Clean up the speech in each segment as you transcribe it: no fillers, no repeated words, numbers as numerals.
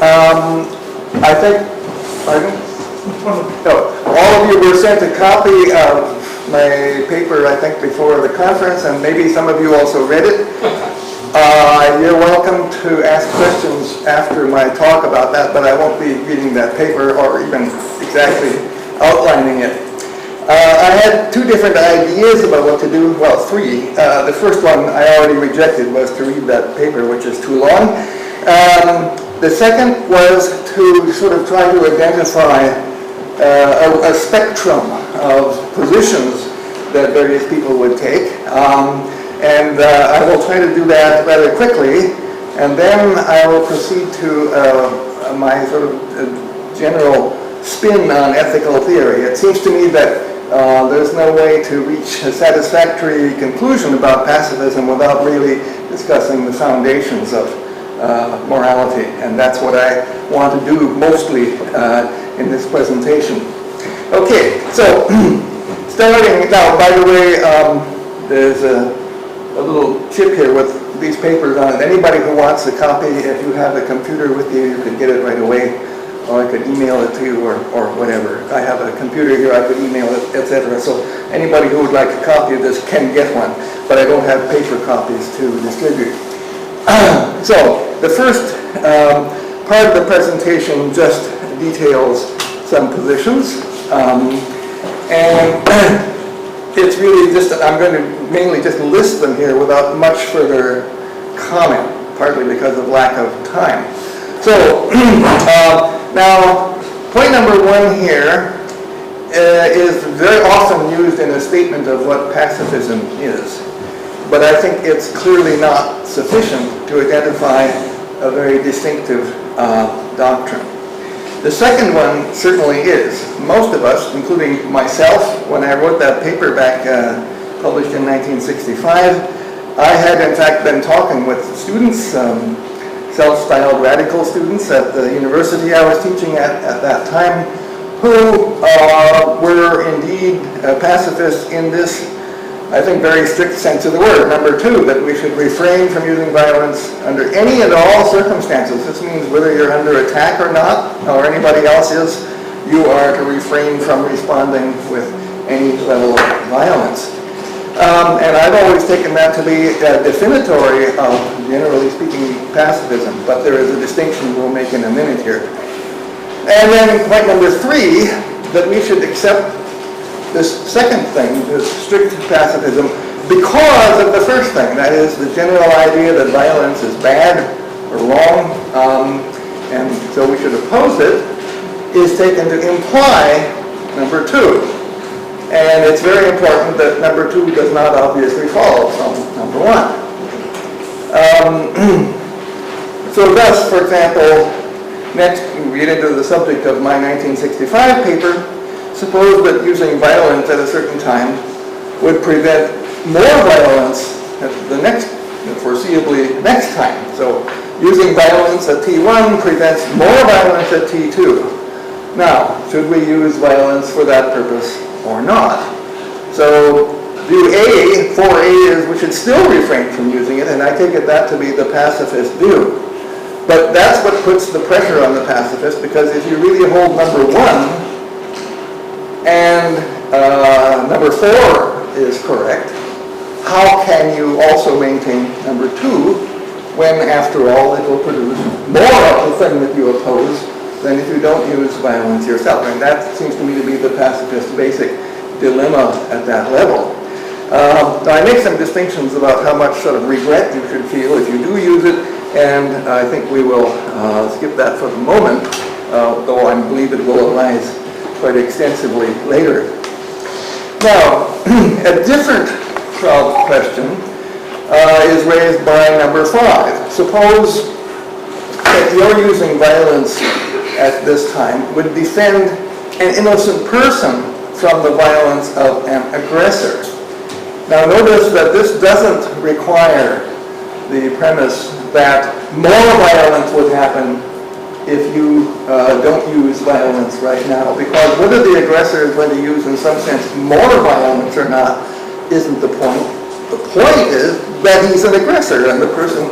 I think, pardon? No, all of you were sent a copy of my paper, I think, before the conference, and maybe some of you also read it. You're welcome to ask questions after my talk about that, but I won't be reading that paper or even exactly outlining it. I had two different ideas about what to do, well, three. The first one I already rejected, was to read that paper, which is too long. The second was to sort of try to identify a spectrum of positions that various people would take. And I will try to do that rather quickly, and then I will proceed to my sort of general spin on ethical theory. It seems to me that there's no way to reach a satisfactory conclusion about pacifism without really discussing the foundations of morality, and that's what I want to do mostly in this presentation. Okay, so starting now, by the way, there's a little chip here with these papers on it. Anybody who wants a copy, if you have a computer with you, you could get it right away, or I could email it to you, or whatever. I have a computer here, I could email it, etc. So anybody who would like a copy of this can get one, but I don't have paper copies to distribute. So the first part of the presentation just details some positions, and it's really just, I'm going to mainly just list them here without much further comment, partly because of lack of time. So now, point number one here is very often used in a statement of what pacifism is, but I think it's clearly not sufficient to identify a very distinctive doctrine. The second one certainly is. Most of us, including myself, when I wrote that paper back, published in 1965, I had in fact been talking with students, self-styled radical students at the university I was teaching at that time, who were indeed pacifists in this, I think, very strict sense of the word. Number two, that we should refrain from using violence under any and all circumstances. This means whether you're under attack or not, or anybody else is, you are to refrain from responding with any level of violence. And I've always taken that to be definitory of, generally speaking, pacifism, but there is a distinction we'll make in a minute here. And then point number three, that we should accept this second thing, this strict pacifism, because of the first thing, that is the general idea that violence is bad or wrong, and so we should oppose it, is taken to imply number two. And it's very important that number two does not obviously follow from number one. So thus, for example, next we get into the subject of my 1965 paper. Suppose that using violence at a certain time would prevent more violence at the next, foreseeably next time. So using violence at T1 prevents more violence at T2. Now, should we use violence for that purpose or not? So view A, 4A, is we should still refrain from using it, and I take it that to be the pacifist view. But that's what puts the pressure on the pacifist, because if you really hold number one, and number four is correct, how can you also maintain number two when, after all, it will produce more of the thing that you oppose than if you don't use violence yourself? And that seems to me to be the pacifist basic dilemma at that level. Now I make some distinctions about how much sort of regret you should feel if you do use it, and I think we will skip that for the moment, though I believe it will arise quite extensively later. Now, a different question is raised by number five. Suppose that you're using violence at this time would defend an innocent person from the violence of an aggressor. Now notice that this doesn't require the premise that more violence would happen if you don't use violence right now, because whether the aggressor is going to use, in some sense, more violence or not isn't the point. The point is that he's an aggressor, and the person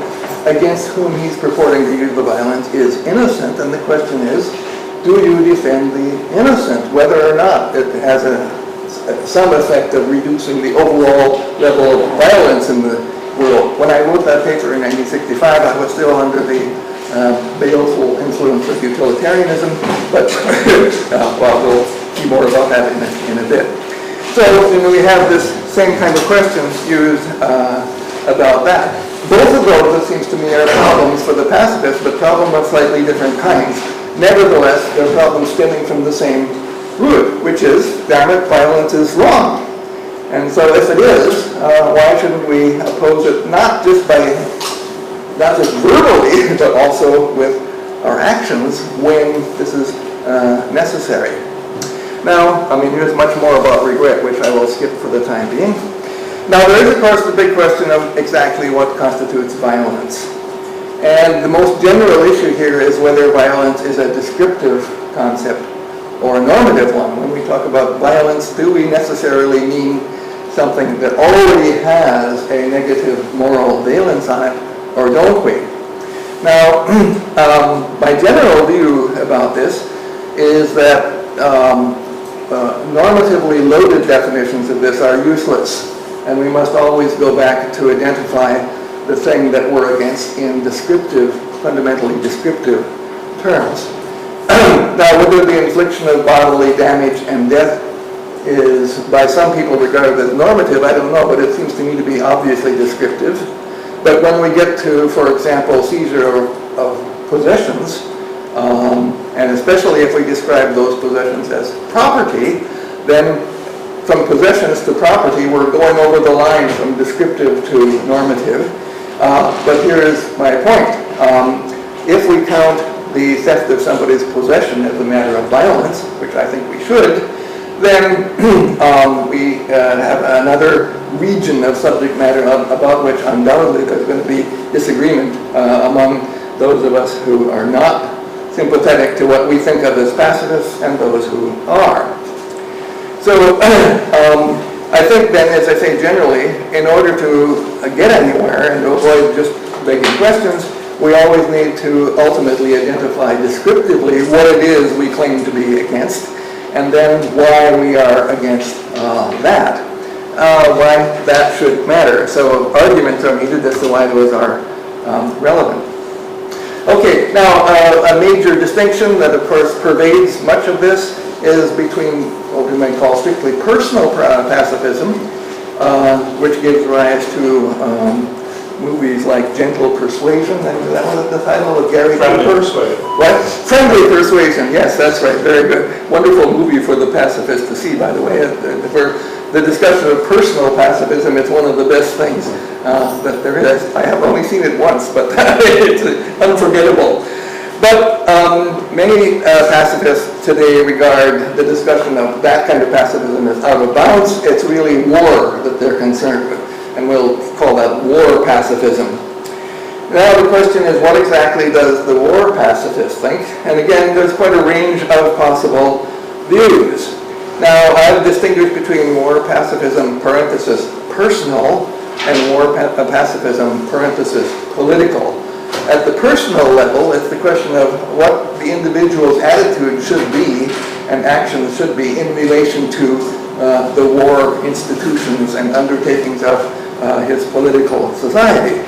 against whom he's purporting to use the violence is innocent, and the question is, do you defend the innocent, whether or not it has some effect of reducing the overall level of violence in the world? When I wrote that paper in 1965, I was still under the baleful influence of utilitarianism, but well, we'll see more about that in a bit. So we have this same kind of questions used about that. Both of those, it seems to me, are problems for the pacifists, but problems of slightly different kinds. Nevertheless, they're problems stemming from the same root, which is, damn it, violence is wrong. And so if it is, why shouldn't we oppose it not just verbally, but also with our actions when this is necessary? Now, here's much more about regret, which I will skip for the time being. Now, there is, of course, the big question of exactly what constitutes violence. And the most general issue here is whether violence is a descriptive concept or a normative one. When we talk about violence, do we necessarily mean something that already has a negative moral valence on it, or don't we? Now, my general view about this is that normatively loaded definitions of this are useless, and we must always go back to identify the thing that we're against in descriptive, fundamentally descriptive terms. Now, whether the infliction of bodily damage and death is by some people regarded as normative, I don't know, but it seems to me to be obviously descriptive. But when we get to, for example, seizure of possessions, and especially if we describe those possessions as property, then from possessions to property, we're going over the line from descriptive to normative. But here is my point. If we count the theft of somebody's possession as a matter of violence, which I think we should, then we have another region of subject matter about which undoubtedly there's going to be disagreement among those of us who are not sympathetic to what we think of as pacifists and those who are. So I think then, as I say generally, in order to get anywhere and to avoid just begging questions, we always need to ultimately identify descriptively what it is we claim to be against, and then why we are against that, why that should matter. So arguments are needed as to why those are relevant. Okay, now a major distinction that of course pervades much of this is between what we might call strictly personal pacifism, which gives rise to movies like Gentle Persuasion, and is that what the title of Gary Friendly Cooper? Persuasion. What? Friendly Persuasion, yes, that's right, very good. Wonderful movie for the pacifist to see, by the way. For the discussion of personal pacifism, it's one of the best things that there is. I have only seen it once, but it's unforgettable. But many pacifists today regard the discussion of that kind of pacifism as out of bounds. It's really war that they're concerned with, and we'll call that war pacifism. Now the question is, what exactly does the war pacifist think? And again, there's quite a range of possible views. Now, I've distinguished between war pacifism, parenthesis, personal, and war pacifism, parenthesis, political. At the personal level, it's the question of what the individual's attitude should be and actions should be in relation to the war institutions and undertakings of his political society.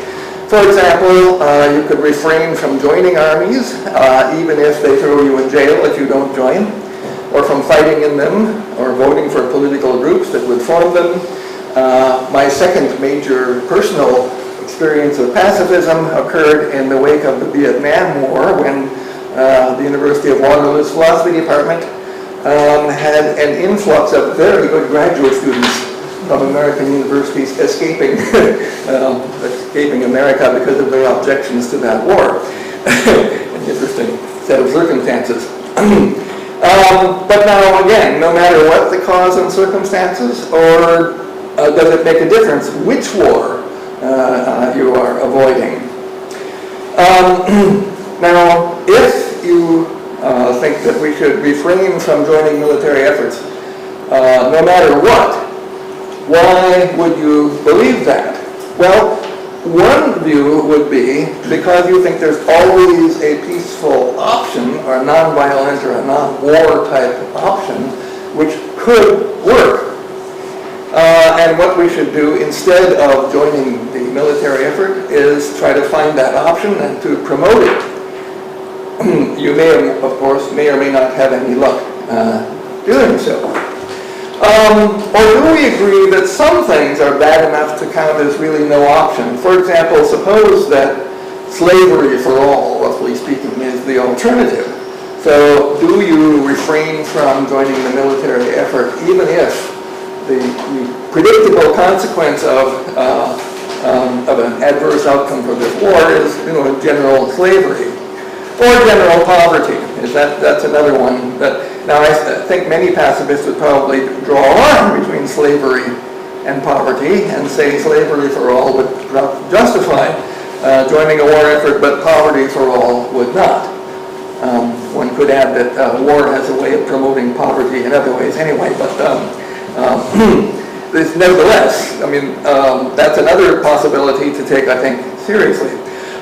For example, you could refrain from joining armies, even if they throw you in jail if you don't join, or from fighting in them, or voting for political groups that would form them. My second major personal experience of pacifism occurred in the wake of the Vietnam War, when the University of Waterloo's philosophy department had an influx of very good graduate students from American universities escaping America because of their objections to that war. An interesting set of circumstances. But now again, no matter what the cause and circumstances, or does it make a difference which war you are avoiding? Now, if you think that we should refrain from joining military efforts, no matter what, why would you believe that? Well, One view would be, because you think there's always a peaceful option, or a non-violent or a non-war type option, which could work. And what we should do instead of joining the military effort is try to find that option and to promote it. You may, of course, may or may not have any luck doing so. Or do we agree that some things are bad enough to count as really no option? For example, suppose that slavery for all, roughly speaking, is the alternative. So do you refrain from joining the military effort even if the predictable consequence of an adverse outcome for this war is, general slavery or general poverty? That's another one. Now, I think many pacifists would probably draw a line between slavery and poverty and say slavery for all would justify joining a war effort, but poverty for all would not. One could add that war has a way of promoting poverty in other ways anyway, but nevertheless, that's another possibility to take, I think, seriously.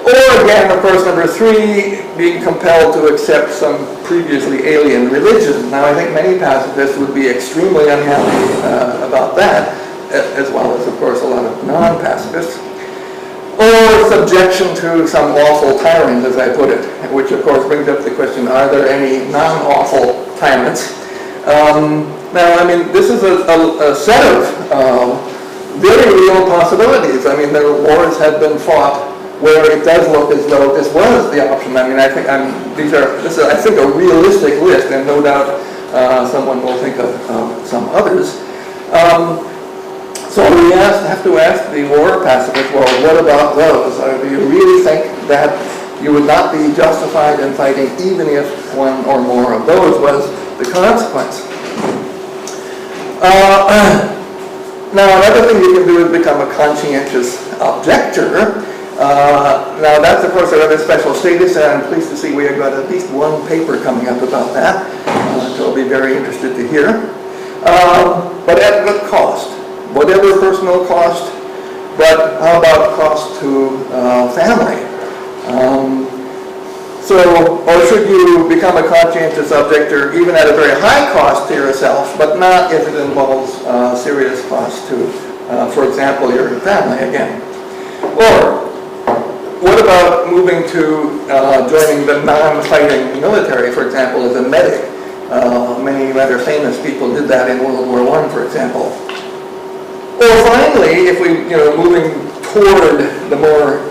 Or again, of course, number three, being compelled to accept some previously alien religion. Now, I think many pacifists would be extremely unhappy about that, as well as, of course, a lot of non-pacifists. Or subjection to some awful tyrant, as I put it, which, of course, brings up the question, are there any non-awful tyrants? Now, this is a set of very real possibilities. There wars have been fought where it does look as though this was the option. I think this is a realistic list, and no doubt someone will think of some others. So we have to ask the war pacifists, well, what about those? Do you really think that you would not be justified in fighting even if one or more of those was the consequence? Now, another thing you can do is become a conscientious objector. Now, that's, of course, a rather special status, and I'm pleased to see we have got at least one paper coming up about that, which I'll be very interested to hear. But at what cost? Whatever personal cost, but how about cost to family? Or should you become a conscientious objector even at a very high cost to yourself, but not if it involves serious cost to, for example, your family again? Or what about moving to joining the non-fighting military, for example, as a medic? Many rather famous people did that in World War I, for example. Or finally, if we, moving toward the more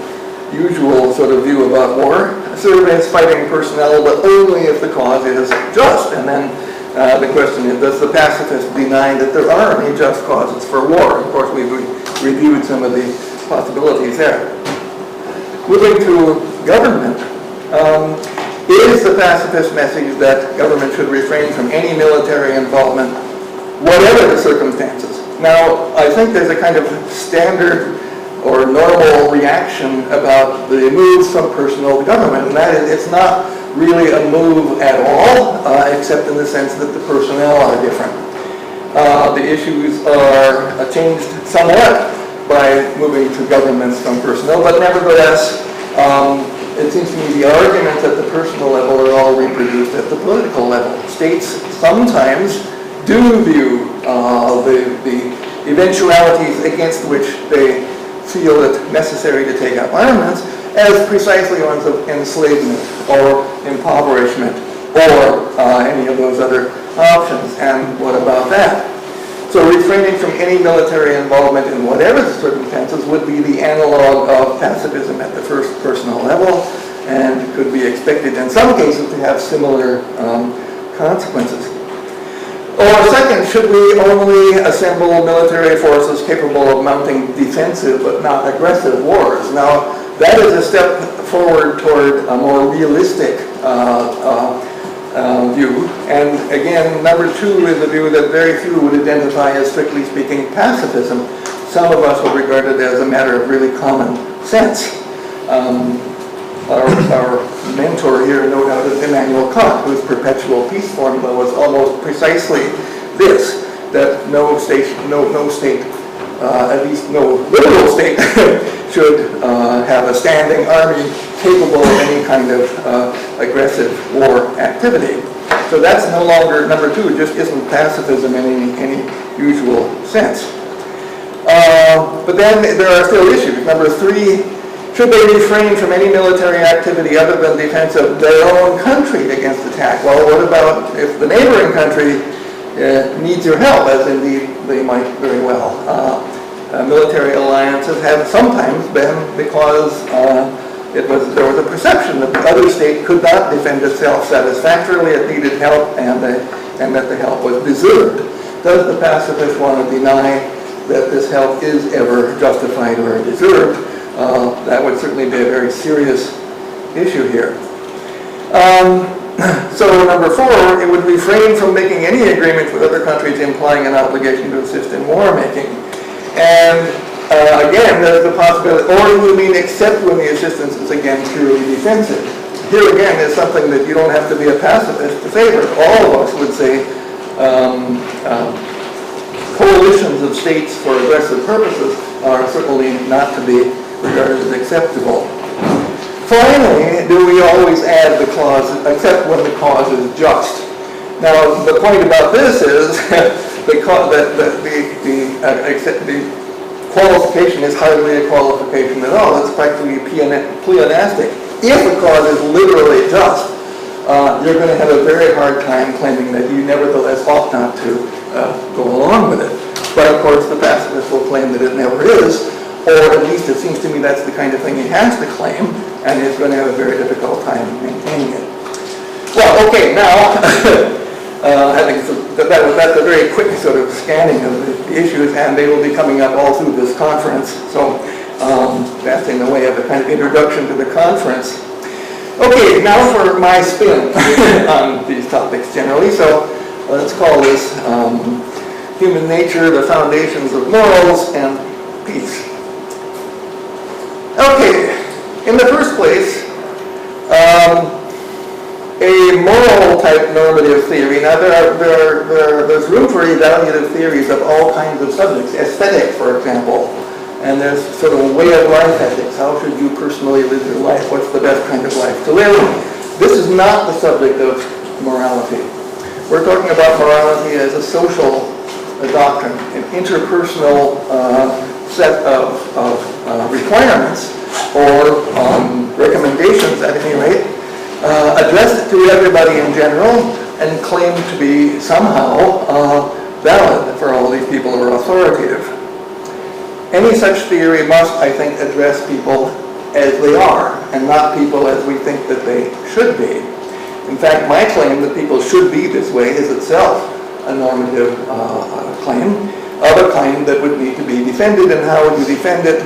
usual sort of view about war, serve as fighting personnel, but only if the cause is just. And then the question is, does the pacifist deny that there are any just causes for war? Of course, we've reviewed some of the possibilities there. Moving to government, is the pacifist message that government should refrain from any military involvement, whatever the circumstances? Now, I think there's a kind of standard or normal reaction about the moves from personal to government, and that is, it's not really a move at all, except in the sense that the personnel are different. The issues are changed somewhat by moving to governments from personnel, but nevertheless, it seems to me the arguments at the personal level are all reproduced at the political level. States sometimes do view the eventualities against which they feel it necessary to take up armaments as precisely ones of enslavement or impoverishment or any of those other options. And what about that? So refraining from any military involvement in whatever the circumstances would be the analog of pacifism at the first personal level, and could be expected in some cases to have similar consequences. Or second, should we only assemble military forces capable of mounting defensive but not aggressive wars? Now, that is a step forward toward a more realistic view. And again, number two is a view that very few would identify as, strictly speaking, pacifism. Some of us would regard it as a matter of really common sense. Our mentor here, no doubt, is Immanuel Kant, whose perpetual peace formula was almost precisely this, that no state, at least no liberal state, should have a standing army capable of any kind of aggressive war activity. So that's no longer, number two, it just isn't pacifism in any usual sense. But then there are still issues. Number three, should they refrain from any military activity other than defense of their own country against attack? Well, what about if the neighboring country needs your help, as indeed they might very well? Military alliances have sometimes been because there was a perception that the other state could not defend itself satisfactorily, it needed help, and that the help was deserved. Does the pacifist want to deny that this help is ever justified or deserved? That would certainly be a very serious issue here. So number four, it would refrain from making any agreements with other countries implying an obligation to assist in war making. And again, there's the possibility, or you mean except when the assistance is again purely defensive. Here again is something that you don't have to be a pacifist to favor. All of us would say coalitions of states for aggressive purposes are certainly not to be regarded as acceptable. Finally, do we always add the clause, except when the cause is just? Now, the point about this is the qualification is hardly a qualification at all. It's practically pleonastic. If a cause is literally just, you're going to have a very hard time claiming that you nevertheless ought not to go along with it. But of course, the pacifist will claim that it never is, or at least it seems to me that's the kind of thing he has to claim, and he's going to have a very difficult time maintaining it. Well, okay, now, I think that's a very quick sort of scanning of the issues, and they will be coming up all through this conference, so that's in the way of a kind of introduction to the conference. Okay, now for my spin on these topics generally, so let's call this Human Nature, the Foundations of Morals, and Peace. Okay, in the first place, a moral type normative theory. Now there's room for evaluative theories of all kinds of subjects. Aesthetic, for example, and there's sort of a way of life ethics. How should you personally live your life? What's the best kind of life to live? This is not the subject of morality. We're talking about morality as a social doctrine, an interpersonal set of requirements or recommendations at any rate, addressed to everybody in general and claimed to be somehow valid for all these people who are authoritative. Any such theory must, I think, address people as they are and not people as we think that they should be. In fact, my claim that people should be this way is itself a normative claim of a kind that would need to be defended. And how would you defend it?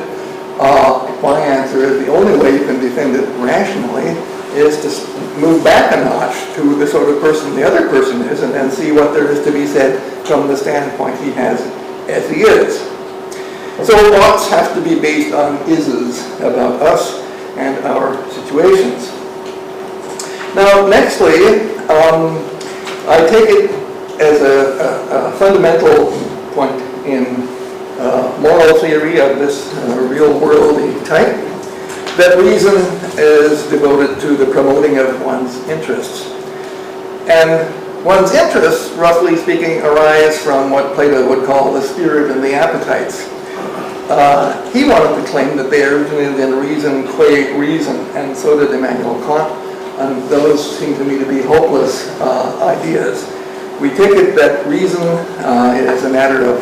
My answer is the only way you can defend it rationally is to move back a notch to the sort of person the other person is and then see what there is to be said from the standpoint he has as he is. So oughts have to be based on ises about us and our situations. Now, nextly, I take it as a fundamental point in moral theory of this real-worldy type that reason is devoted to the promoting of one's interests. And one's interests, roughly speaking, arise from what Plato would call the spirit and the appetites. He wanted to claim that they originated in reason qua reason, and so did Immanuel Kant, and those seem to me to be hopeless ideas. We take it that reason is a matter of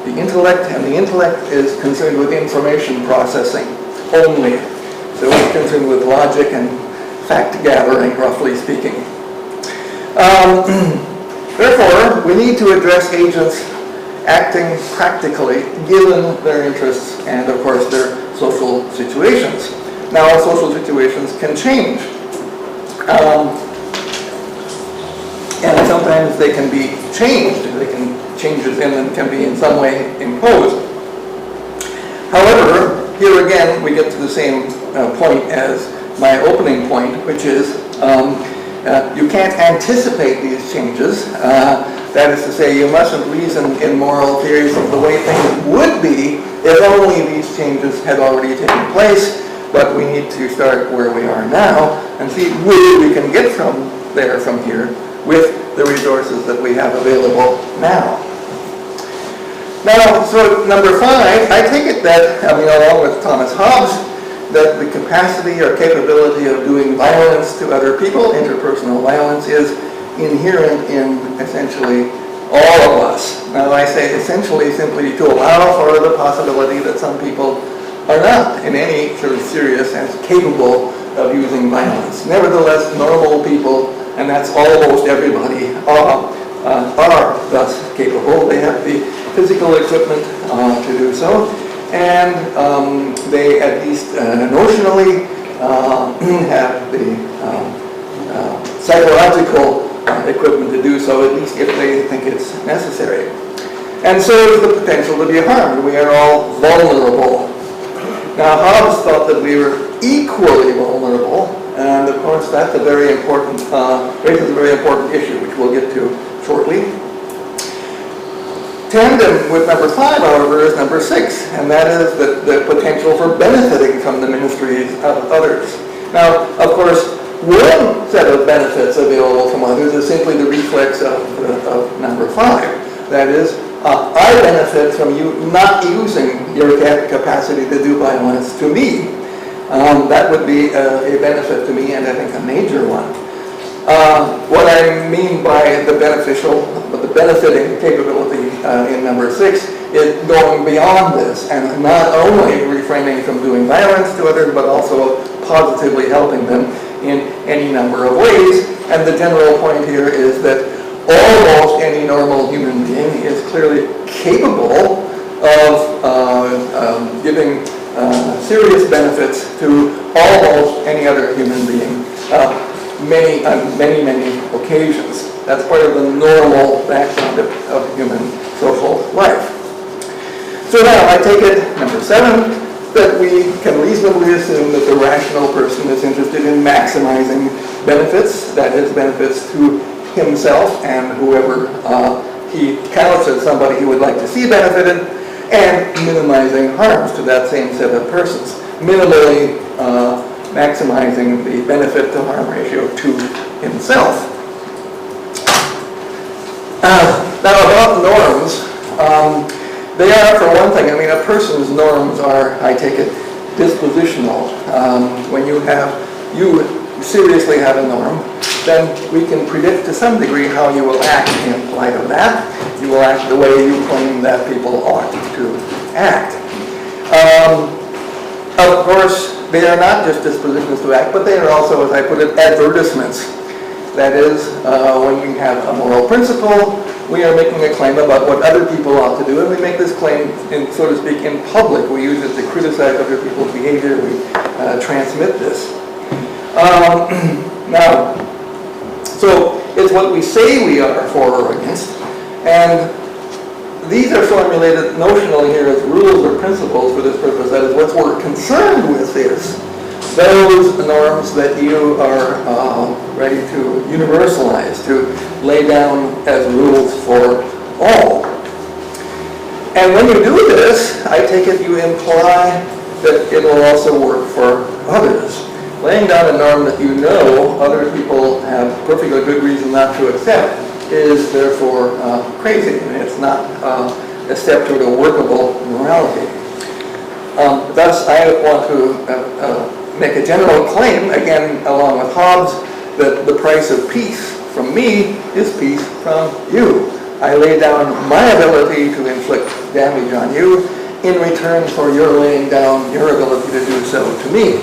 the intellect, and the intellect is concerned with information processing only. So it's concerned with logic and fact gathering, roughly speaking. Therefore, we need to address agents acting practically given their interests and, of course, their social situations. Now, social situations can change. And sometimes they can be changed. Changes in them can be in some way imposed. However, here again, we get to the same point as my opening point, which is you can't anticipate these changes, That is to say, you mustn't reason in moral theories of the way things would be if only these changes had already taken place, but we need to start where we are now and see where we can get from here with the resources that we have available now. Now, so number 5, I take it that, along with Thomas Hobbes, that the capacity or capability of doing violence to other people, interpersonal violence, is inherent in essentially all of us. Now I say essentially simply to allow for the possibility that some people are not in any sort of serious sense capable of using violence. Nevertheless, normal people, and that's almost everybody, are thus capable. They have the physical equipment to do so, and they at least notionally have the psychological equipment to do so, at least if they think it's necessary. And so is the potential to be harmed. We are all vulnerable. Now, Hobbes thought that we were equally vulnerable, and of course that's a very important, raises a very important issue, which we'll get to shortly. Tandem with number 5, however, is number 6, and that is the potential for benefiting from the ministries of others. Now, of course, one set of benefits available from others is simply the reflex of number 5. That is, I benefit from you not using your capacity to do violence to me. That would be a benefit to me, and I think a major one. What I mean by the benefiting capability in number 6 is going beyond this and not only refraining from doing violence to others, but also positively helping them in any number of ways. And the general point here is that almost any normal human being is clearly capable of giving serious benefits to almost any other human being on many occasions. That's part of the normal background of human social life. So now I take it, number 7, that we can reasonably assume that the rational person is interested in maximizing benefits, that is, benefits to himself and whoever he counts as somebody he would like to see benefited, and minimizing harms to that same set of persons, minimally maximizing the benefit to harm ratio to himself. Now about norms, they are, for one thing, a person's norms are, I take it, dispositional. When you seriously have a norm, then we can predict to some degree how you will act in light of that. You will act the way you claim that people ought to act. Of course, they are not just dispositions to act, but they are also, as I put it, advertisements. That is, when we have a moral principle, we are making a claim about what other people ought to do, and we make this claim, so to speak, in public. We use it to criticize other people's behavior. We transmit this. Now, so it's what we say we are for or against, and these are formulated notionally here as rules or principles for this purpose. That is, what we're concerned with is those norms that you are ready to universalize, to lay down as rules for all. And when you do this, I take it you imply that it will also work for others. Laying down a norm that you know other people have perfectly good reason not to accept is therefore crazy, and it's not a step toward a workable morality. Thus, I want to make a general claim, again, along with Hobbes, that the price of peace from me is peace from you. I lay down my ability to inflict damage on you in return for your laying down your ability to do so to me.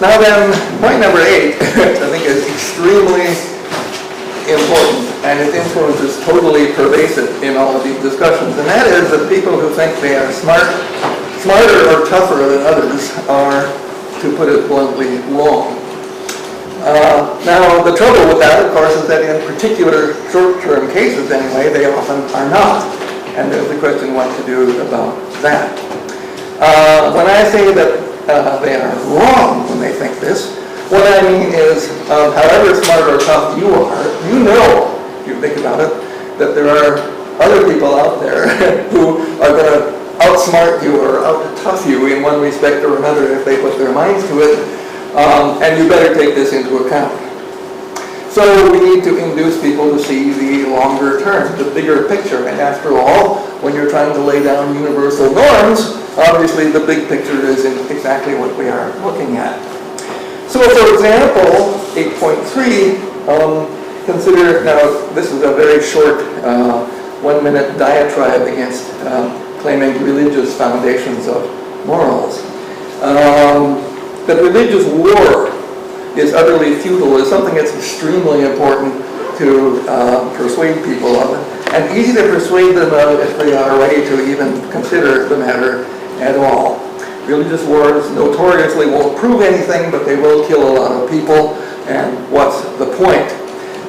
Now then, point number 8, which I think is extremely important, and its influence is totally pervasive in all of these discussions, and that is that people who think they are smarter or tougher than others are, to put it bluntly, wrong. Now, the trouble with that, of course, is that in particular short-term cases anyway, they often are not, and there's the question what to do about that. When I say that they are wrong when they think this, what I mean is, however smart or tough you are, you know you think about it, that there are other people out there who are going to outsmart you or out-tough you in one respect or another if they put their minds to it, and you better take this into account. So we need to induce people to see the longer term, the bigger picture, and after all, when you're trying to lay down universal norms, obviously the big picture is exactly what we are looking at. So for example, 8.3, consider, now this is a very short 1-minute diatribe against claiming religious foundations of morals. That religious war is utterly futile is something that's extremely important to persuade people of, and easy to persuade them of if they are ready to even consider the matter at all. Religious wars notoriously won't prove anything, but they will kill a lot of people, and what's the point?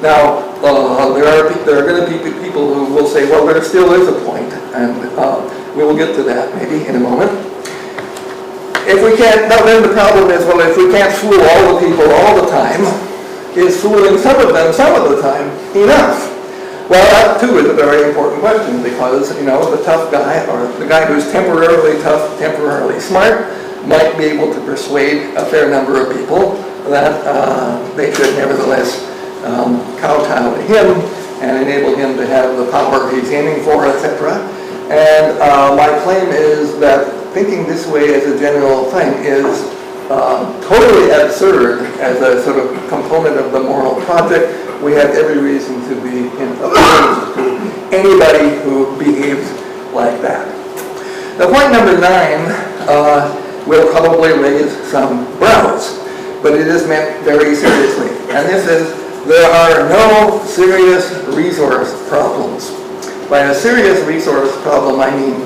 Now, there are going to be people who will say, well, there still is a point, and we will get to that maybe in a moment. If we can't, now then the problem is, well, if we can't fool all the people all the time, is fooling some of them some of the time enough? Well, that too is a very important question because, you know, the tough guy or the guy who's temporarily tough, temporarily smart, might be able to persuade a fair number of people that they should nevertheless kowtow to him and enable him to have the power he's aiming for, etc. And my claim is that thinking this way as a general thing is totally absurd as a sort of component of the moral project. We have every reason to be opposed to anybody who behaves like that. Now, point number 9 will probably raise some brows, but it is meant very seriously. And this is, there are no serious resource problems. By a serious resource problem, I mean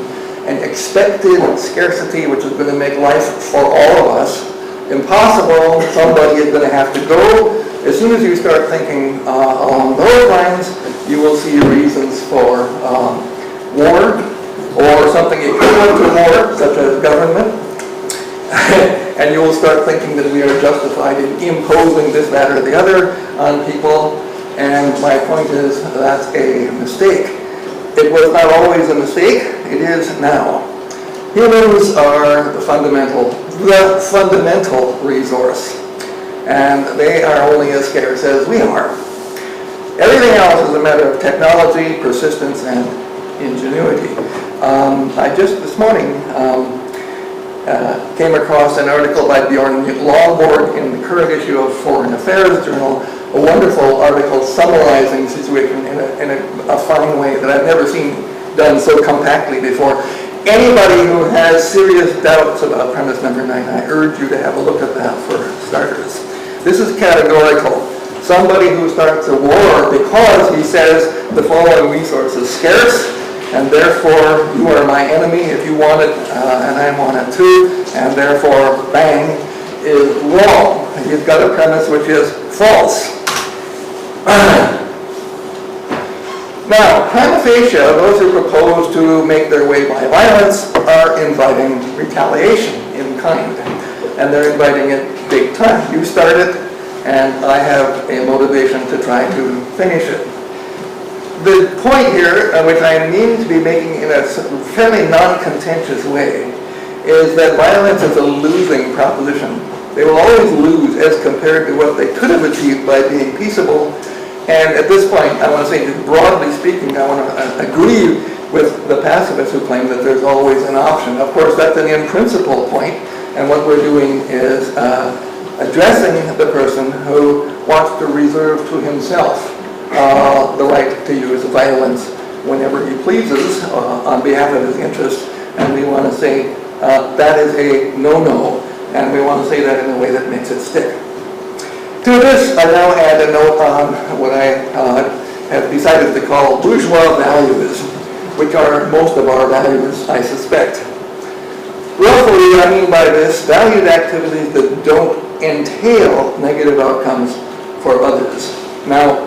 an expected scarcity which is going to make life for all of us impossible. Somebody is going to have to go. As soon as you start thinking along those lines, you will see reasons for war or something equivalent to war, such as government. And you will start thinking that we are justified in imposing this, that, or the other on people. And my point is that's a mistake. It was not always a mistake. It is now. Humans are the fundamental resource. And they are only as scarce as we are. Everything else is a matter of technology, persistence, and ingenuity. I just this morning came across an article by Bjorn Lomborg in the current issue of Foreign Affairs Journal, a wonderful article summarizing the situation in a fine way that I've never seen done so compactly before. Anybody who has serious doubts about premise number 9, I urge you to have a look at that for starters. This is categorical. Somebody who starts a war because he says the following resource is scarce, and therefore you are my enemy if you want it, and I want it too, and therefore, bang, is wrong. He's got a premise which is false. Now, prima facie, those who propose to make their way by violence are inviting retaliation in kind, and they're inviting it big time. You start it, and I have a motivation to try to finish it. The point here, which I mean to be making in a fairly non-contentious way, is that violence is a losing proposition. They will always lose as compared to what they could have achieved by being peaceable. And at this point, I want to say, just broadly speaking, I want to agree with the pacifists who claim that there's always an option. Of course, that's an in-principle point, and what we're doing is addressing the person who wants to reserve to himself the right to use violence whenever he pleases on behalf of his interests, and we want to say that is a no-no, and we want to say that in a way that makes it stick. To this, I now add a note on what I have decided to call bourgeois values, which are most of our values, I suspect. Roughly, I mean by this, valued activities that don't entail negative outcomes for others. Now,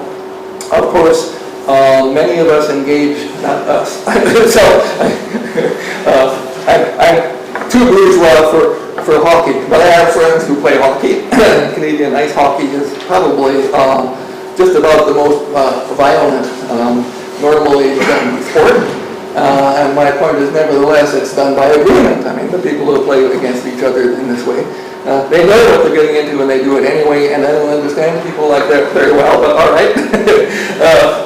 of course, many of us engage, not us, so I'm too bourgeois for hockey, but I have friends who play hockey. Canadian ice hockey is probably just about the most violent, normally done sport. And my point is, nevertheless, it's done by agreement. I mean, the people who play against each other in this way, they know what they're getting into and they do it anyway, and I don't understand people like that very well, but all right.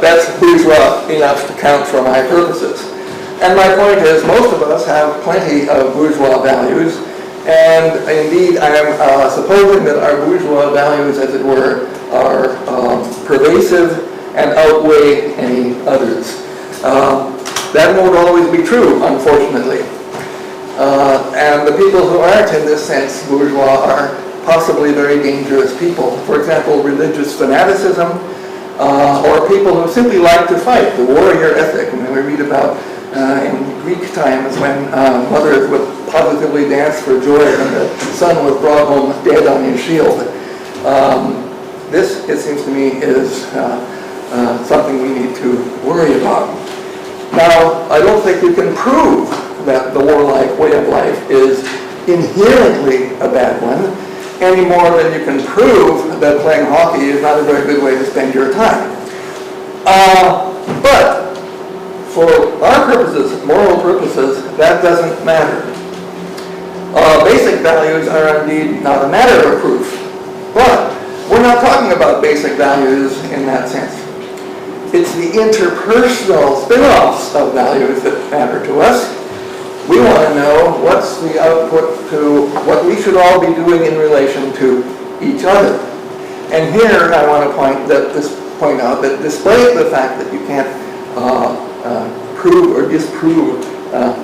That's bourgeois enough to count for my purposes. And my point is, most of us have plenty of bourgeois values, and indeed I am supposing that our bourgeois values, as it were, are pervasive and outweigh any others. That won't always be true, unfortunately. And the people who aren't in this sense bourgeois are possibly very dangerous people. For example, religious fanaticism, or people who simply like to fight, the warrior ethic. I mean, we read about in Greek times when mothers would positively dance for joy when the son was brought home dead on his shield. This, it seems to me, is something we need to worry about. Now, I don't think you can prove that the warlike way of life is inherently a bad one, any more than you can prove that playing hockey is not a very good way to spend your time. But for our purposes, moral purposes, that doesn't matter. Basic values are indeed not a matter of proof, but we're not talking about basic values in that sense. It's the interpersonal spin-offs of values that matter to us. We want to know what's the output to what we should all be doing in relation to each other. And here I want to point out that despite the fact that you can't prove or disprove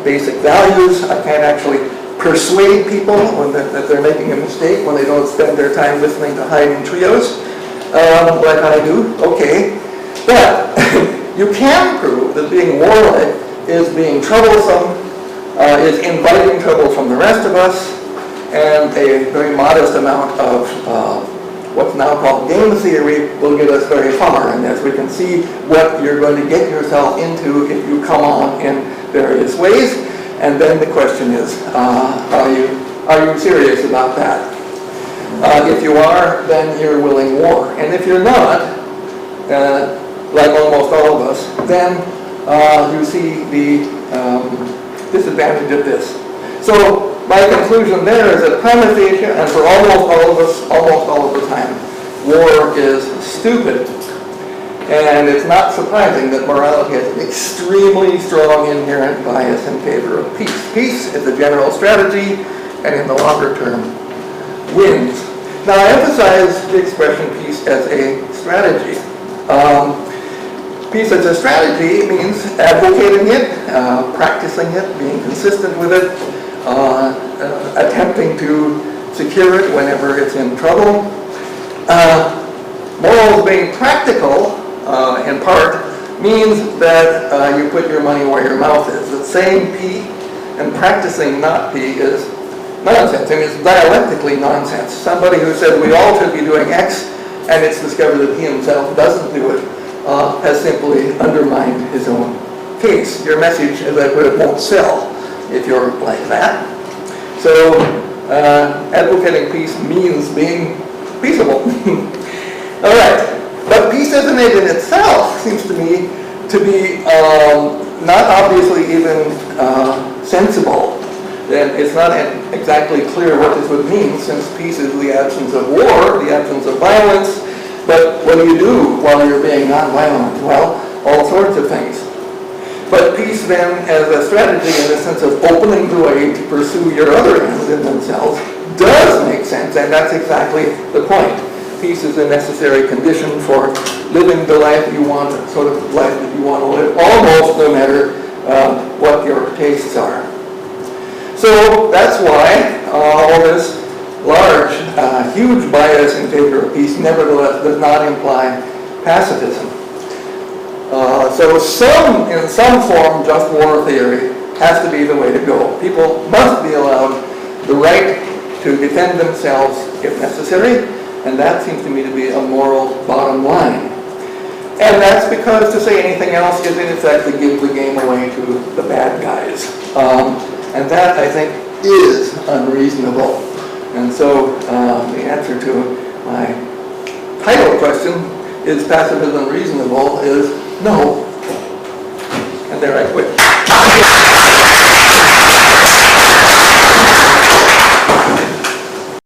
basic values, I can't actually persuade people that they're making a mistake when they don't spend their time listening to hiding trios, like I do, okay. But you can prove that being warlike is being troublesome, is inviting trouble from the rest of us, and a very modest amount of what's now called game theory will get us very far. And as we can see, what you're going to get yourself into if you come on in various ways. And then the question is, are you serious about that? If you are, then you're willing war. And if you're not, like almost all of us, then you see the disadvantage of this. So my conclusion there is that prima facie, and for almost all of us, almost all of the time, war is stupid. And it's not surprising that morality has an extremely strong inherent bias in favor of peace. Peace is a general strategy, and in the longer term, wins. Now I emphasize the expression peace as a strategy. Peace as a strategy means advocating it, practicing it, being consistent with it, attempting to secure it whenever it's in trouble. Morals being practical, in part, means that you put your money where your mouth is. That saying P and practicing not P is nonsense. I mean, it's dialectically nonsense. Somebody who says we all should be doing X, and it's discovered that he himself doesn't do it, has simply undermined his own case. Your message, as I put it, won't sell if you're like that. So advocating peace means being peaceable. All right, but peace isn't it in itself, seems to me, to be not obviously even sensible. Then it's not exactly clear what this would mean, since peace is the absence of war, the absence of violence. But what do you do while you're being nonviolent? Well, all sorts of things. But peace then, as a strategy in the sense of opening the way to pursue your other ends in themselves, does make sense, and that's exactly the point. Peace is a necessary condition for living the life you want, the sort of life that you want to live, almost no matter what your tastes are. So that's why all this large, huge bias in favor of peace nevertheless does not imply pacifism. So in some form, just war theory has to be the way to go. People must be allowed the right to defend themselves if necessary, and that seems to me to be a moral bottom line. And that's because to say anything else is in effect to give the game away to the bad guys. And that, I think, is unreasonable. And so the answer to my title question is pacifism reasonable is no. And there I quit.